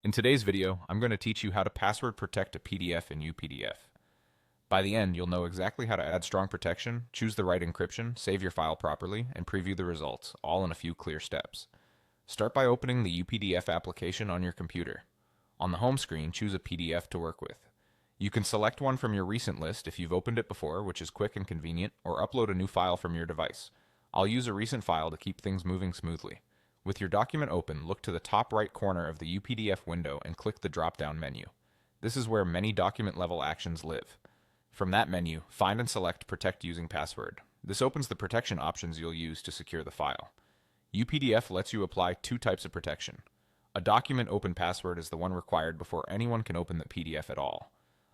In today's video, I'm going to teach you how to password protect a PDF in UPDF. By the end, you'll know exactly how to add strong protection, choose the right encryption, save your file properly, and preview the results, all in a few clear steps. Start by opening the UPDF application on your computer. On the home screen, choose a PDF to work with. You can select one from your recent list if you've opened it before, which is quick and convenient, or upload a new file from your device. I'll use a recent file to keep things moving smoothly. With your document open, look to the top right corner of the UPDF window and click the drop-down menu. This is where many document-level actions live. From that menu, find and select Protect Using Password. This opens the protection options you'll use to secure the file. UPDF lets you apply two types of protection. A document open password is the one required before anyone can open the PDF at all.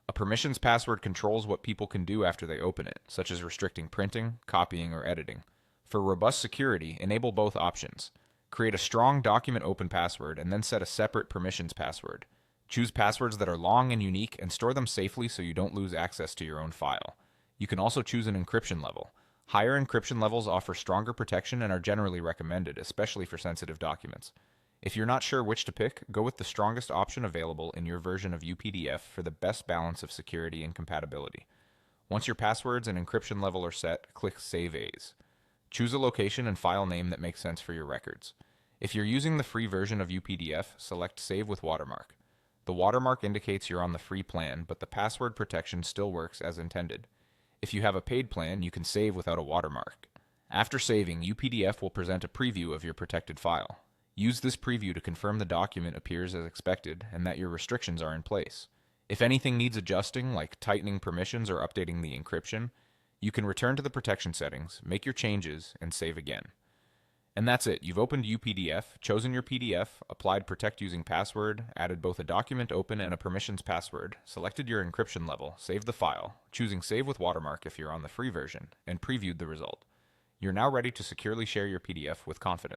A permissions password controls what people can do after they open it, such as restricting printing, copying, or editing. For robust security, enable both options. Create a strong document open password and then set a separate permissions password. Choose passwords that are long and unique and store them safely so you don't lose access to your own file. You can also choose an encryption level. Higher encryption levels offer stronger protection and are generally recommended, especially for sensitive documents. If you're not sure which to pick, go with the strongest option available in your version of UPDF for the best balance of security and compatibility. Once your passwords and encryption level are set, click Save As. Choose a location and file name that makes sense for your records. If you're using the free version of UPDF, select Save with Watermark. The watermark indicates you're on the free plan, but the password protection still works as intended. If you have a paid plan, you can save without a watermark. After saving, UPDF will present a preview of your protected file. Use this preview to confirm the document appears as expected and that your restrictions are in place. If anything needs adjusting, like tightening permissions or updating the encryption, you can return to the protection settings, make your changes, and save again. And that's it. You've opened UPDF, chosen your PDF, applied Protect Using Password, added both a document open and a permissions password, selected your encryption level, saved the file, choosing Save with Watermark if you're on the free version, and previewed the result. You're now ready to securely share your PDF with confidence.